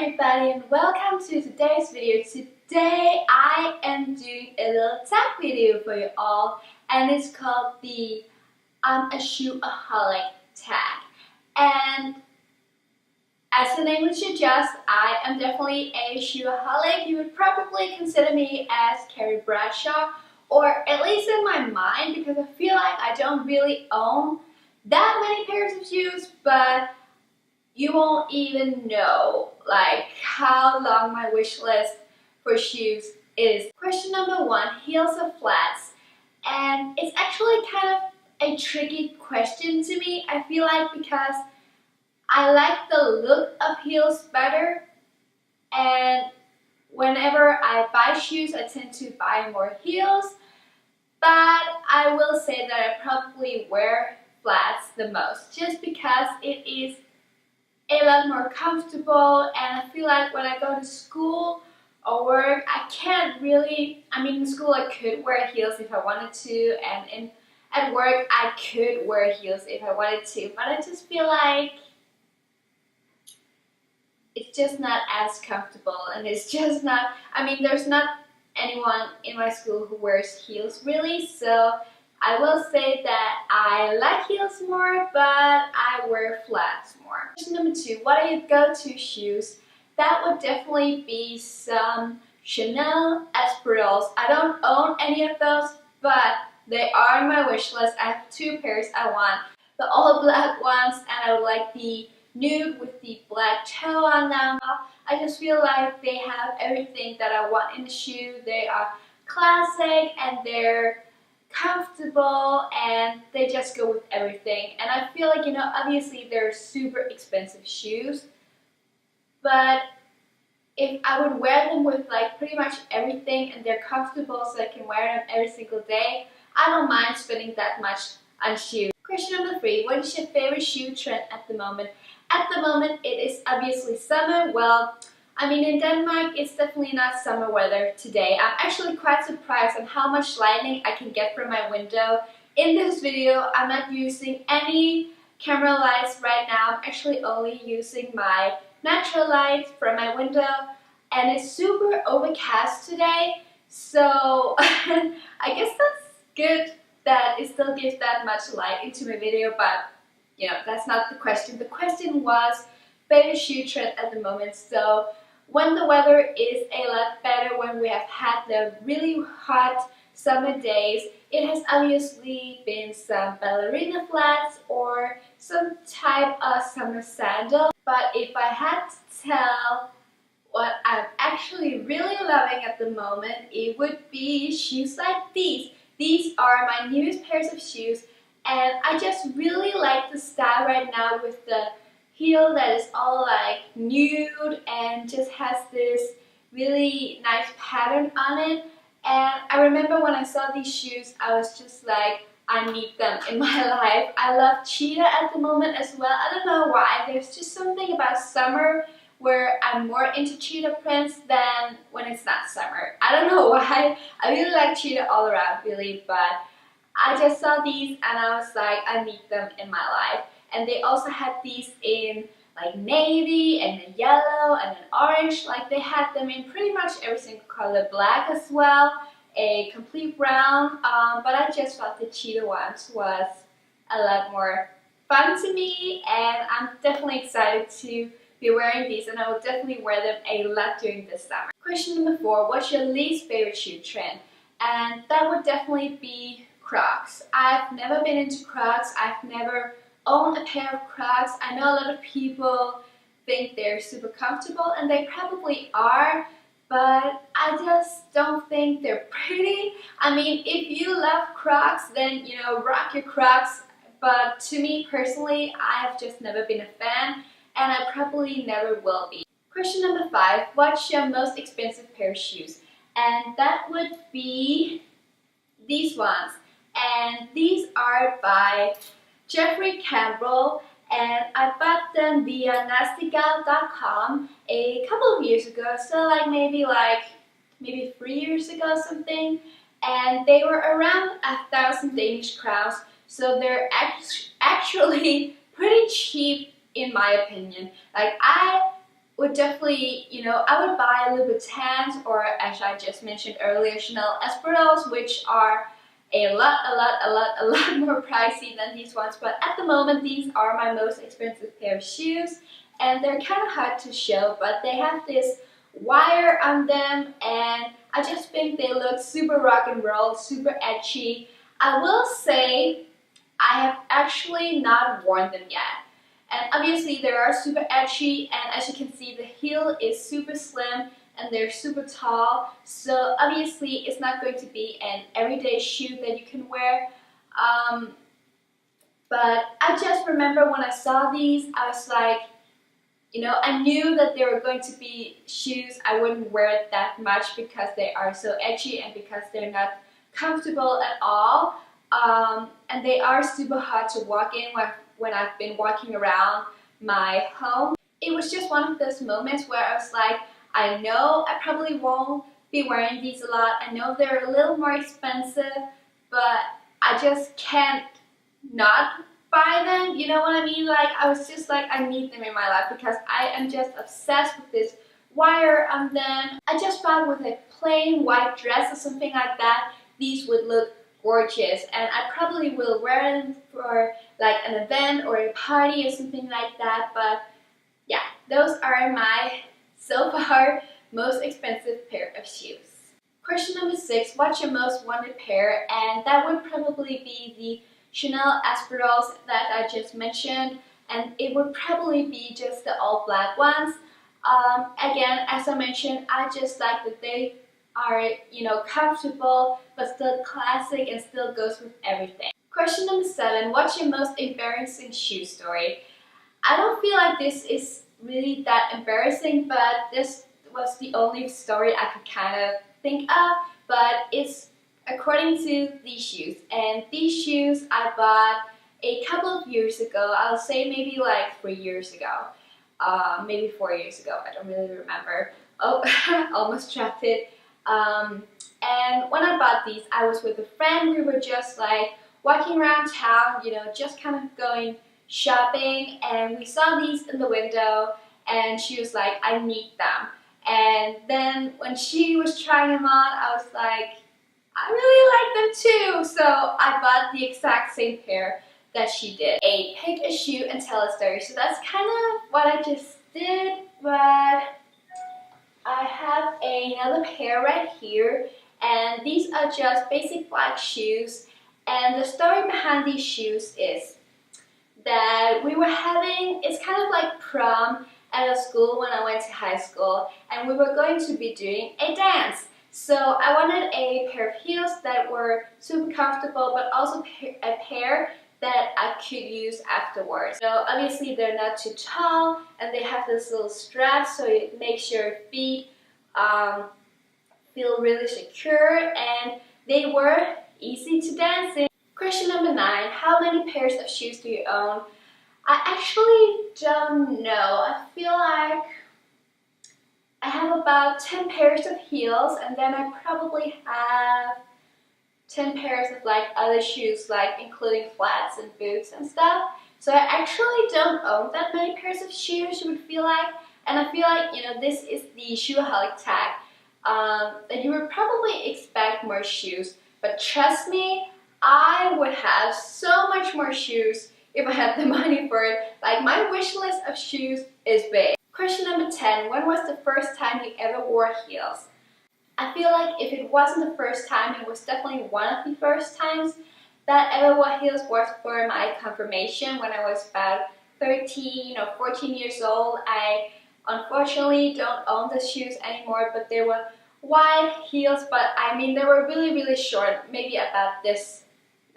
everybody and welcome to today's video. Today I am doing a little tag video for you all and it's called the I'm a Shoeaholic tag. And as the name would suggest, I am definitely a shoeaholic. You would probably consider me as Carrie Bradshaw, or at least in my mind, because I feel like I don't really own that many pairs of shoes, but you won't even know like how long my wish list for shoes is. Question number one, heels or flats? And it's actually kind of a tricky question to me, I feel like, because I like the look of heels better, and whenever I buy shoes I tend to buy more heels, but I will say that I probably wear flats the most just because it is a lot more comfortable, and I feel like when I go to school or work I can't really, in school I could wear heels if I wanted to, and at work I could wear heels if I wanted to, but I just feel like it's just not as comfortable, and it's just not, there's not anyone in my school who wears heels really, so I will say that I like heels more, but I wear flats more. Question number two, what are your go-to shoes? That would definitely be some Chanel Espadrilles. I don't own any of those, but they are on my wish list. I have two pairs I want. The all black ones, and I would like the nude with the black toe on them. I just feel like they have everything that I want in a shoe. They are classic and they're comfortable and they just go with everything. And I feel like, obviously they're super expensive shoes, but if I would wear them with like pretty much everything and they're comfortable so I can wear them every single day, I don't mind spending that much on shoes. Question number three, what is your favorite shoe trend at the moment? At the moment it is obviously summer. Well, in Denmark it's definitely not summer weather today. I'm actually quite surprised on how much lighting I can get from my window. In this video I'm not using any camera lights right now. I'm actually only using my natural light from my window, and it's super overcast today, so I guess that's good that it still gives that much light into my video, but that's not the question. The question was favorite shoe trend at the moment. So when the weather is a lot better, when we have had the really hot summer days, it has obviously been some ballerina flats or some type of summer sandal. But if I had to tell what I'm actually really loving at the moment, it would be shoes like these. These are my newest pairs of shoes, and I just really like the style right now with the heel that is all like nude and just has this really nice pattern on it. And I remember when I saw these shoes I was just like, I need them in my life. I love cheetah at the moment as well. I don't know why, there's just something about summer where I'm more into cheetah prints than when it's not summer. I don't know why. I really like cheetah all around really, but I just saw these and I was like, I need them in my life. And they also had these in like navy and a yellow and an orange. Like they had them in pretty much every single color, black as well, a complete brown, but I just thought the cheetah ones was a lot more fun to me, and I'm definitely excited to be wearing these, and I will definitely wear them a lot during this summer. Question number four, what's your least favorite shoe trend? And that would definitely be Crocs. I've never been into Crocs. I've never owned a pair of Crocs. I know a lot of people think they're super comfortable, and they probably are, but I just don't think they're pretty. If you love Crocs, then rock your Crocs, but to me personally, I have just never been a fan, and I probably never will be. Question number five, what's your most expensive pair of shoes? And that would be these ones, and these are by Jeffrey Campbell, and I bought them via nastygal.com a couple of years ago, so maybe 3 years ago something, and they were around 1,000 Danish crowns, so they're actually pretty cheap in my opinion. Like I would definitely, you know, I would buy Louboutins, or as I just mentioned earlier, Chanel Espadrilles, which are a lot more pricey than these ones. But at the moment, these are my most expensive pair of shoes, and they're kind of hard to show, but they have this wire on them, and I just think they look super rock and roll, super edgy. I will say I have actually not worn them yet. And obviously they are super edgy, and as you can see, the heel is super slim and they're super tall. So obviously it's not going to be an everyday shoe that you can wear. But I just remember when I saw these, I was like, you know, I knew that they were going to be shoes I wouldn't wear it that much because they are so edgy and because they're not comfortable at all. And they are super hard to walk in when I've been walking around my home. It was just one of those moments where I was like, I know I probably won't be wearing these a lot. I know they're a little more expensive, but I just can't not buy them. You know what I mean? Like, I was just like, I need them in my life because I am just obsessed with this wire on them. I just thought with a plain white dress or something like that, these would look gorgeous, and I probably will wear them for like an event or a party or something like that. But yeah, those are my so far most expensive pair of shoes. Question number 6, what's your most wanted pair? And that would probably be the Chanel Espadrilles that I just mentioned, and it would probably be just the all black ones. Again, as I mentioned, I just like that they are, you know, comfortable but still classic and still goes with everything. Question number 7, what's your most embarrassing shoe story? I don't feel like this is really that embarrassing, but this was the only story I could kind of think of, but it's according to these shoes. And these shoes I bought a couple of years ago. I'll say maybe like 3 years ago, maybe 4 years ago, I don't really remember. Oh, almost dropped it. And when I bought these, I was with a friend. We were just like walking around town, you know, just kind of going shopping, and we saw these in the window, and she was like, I need them. And then when she was trying them on, I was like, I really like them too. So I bought the exact same pair that she did. Pick a shoe and tell a story. So that's kind of what I just did, but I have another pair right here, and these are just basic black shoes. And the story behind these shoes is that we were having, it's kind of like prom at a school when I went to high school, and we were going to be doing a dance. So I wanted a pair of heels that were super comfortable, but also a pair that I could use afterwards. So obviously they're not too tall, and they have this little strap, so it makes your feet feel really secure, and they were easy to dance in. Question number 9, how many pairs of shoes do you own? I actually don't know. I feel like I have about 10 pairs of heels, and then I probably have 10 pairs of like other shoes, like including flats and boots and stuff. So I actually don't own that many pairs of shoes, you would feel like. And I feel like, you know, this is the Shoeaholic tag, that you would probably expect more shoes. But trust me, I would have so much more shoes if I had the money for it. Like, my wish list of shoes is big. Question number 10, when was the first time you ever wore heels? I feel like if it wasn't the first time, it was definitely one of the first times that I ever wore heels was for my confirmation when I was about 13 or 14 years old. I unfortunately don't own the shoes anymore, but they were wide heels, but I mean they were really short, maybe about this,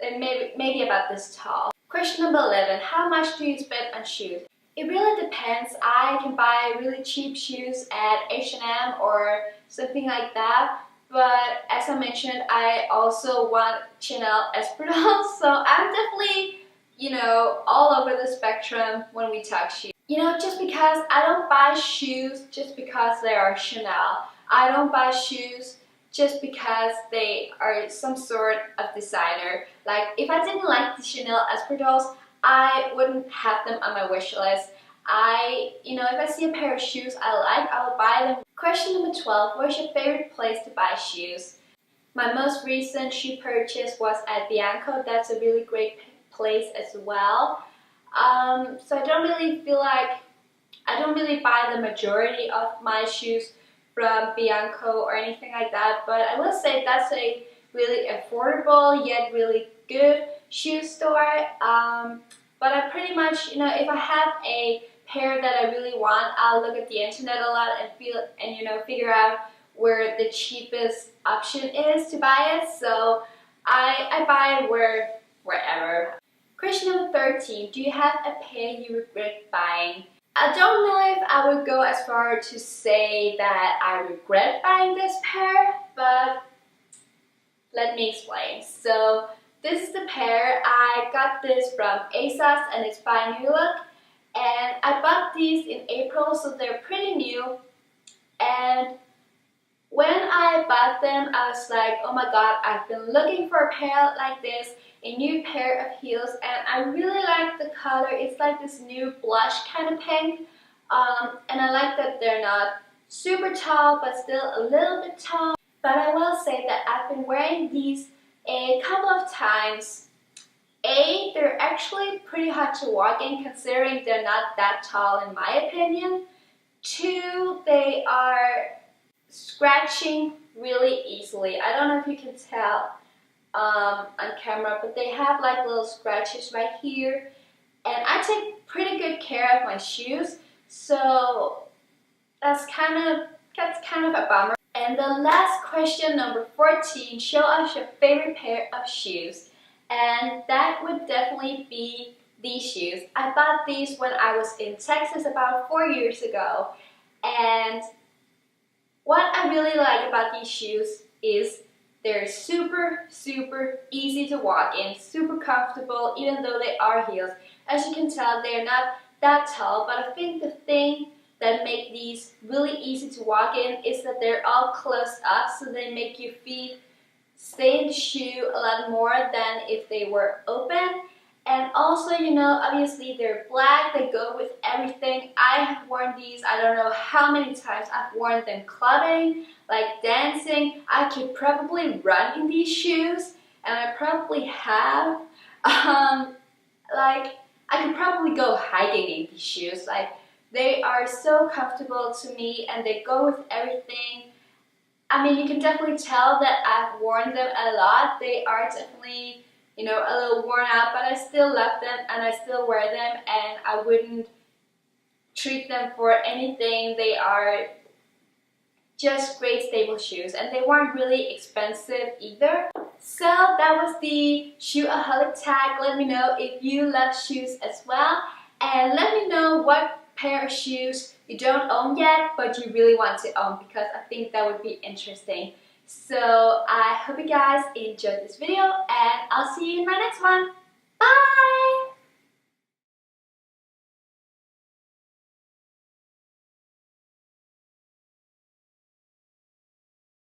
maybe about this tall. Question number 11, how much do you spend on shoes? It really depends. I can buy really cheap shoes at H&M or something like that, but as I mentioned, I also want Chanel Espadrilles, so I'm definitely, you know, all over the spectrum when we talk shoes. You know, just because I don't buy shoes just because they are Chanel. I don't buy shoes just because they are some sort of designer. Like, if I didn't like the Chanel Espadrilles, I wouldn't have them on my wish list. if I see a pair of shoes I like, I will buy them. Question number 12, where's your favorite place to buy shoes? My most recent shoe purchase was at Bianco. That's a really great place as well. So I don't really buy the majority of my shoes from Bianco or anything like that, but I will say that's a really affordable yet really good shoe store. But I pretty much, if I have a pair that I really want, I'll look at the internet a lot and figure out where the cheapest option is to buy it. So I buy it wherever. Question number 13, do you have a pair you regret buying? I don't know if I would go as far to say that I regret buying this pair, but let me explain. So this is the pair. I got this from ASOS and it's by Nilens. And I bought these in April, so they're pretty new. And when I bought them, I was like, oh my god, I've been looking for a pair like this, a new pair of heels, and I really like the color. It's like this new blush kind of pink, and I like that they're not super tall, but still a little bit tall. But I will say that I've been wearing these a couple of times. They're actually pretty hard to walk in considering they're not that tall in my opinion. 2, they are scratching really easily. I don't know if you can tell on camera, but they have like little scratches right here. And I take pretty good care of my shoes, so that's kind of a bummer. And the last question, number 14, show us your favorite pair of shoes. And that would definitely be these shoes. I bought these when I was in Texas about 4 years ago. And what I really like about these shoes is they're super easy to walk in, super comfortable, even though they are heels. As you can tell, they're not that tall, but I think the thing that make these really easy to walk in is that they're all closed up, so they make your feet stay in the shoe a lot more than if they were open. And also, obviously they're black, they go with everything. I have worn these, I don't know how many times. I've worn them clubbing, like dancing. I could probably run in these shoes, and I probably have. Like, I could probably go hiking in these shoes. Like, they are so comfortable to me, and they go with everything. I mean, you can definitely tell that I've worn them a lot. They are definitely, a little worn out, but I still love them and I still wear them, and I wouldn't treat them for anything. They are just great stable shoes, and they weren't really expensive either. So that was the Shoeaholic tag. Let me know if you love shoes as well, and let me know what pair of shoes you don't own yet but you really want to own, because I think that would be interesting. So I hope you guys enjoyed this video, and I'll see you in my next one. Bye!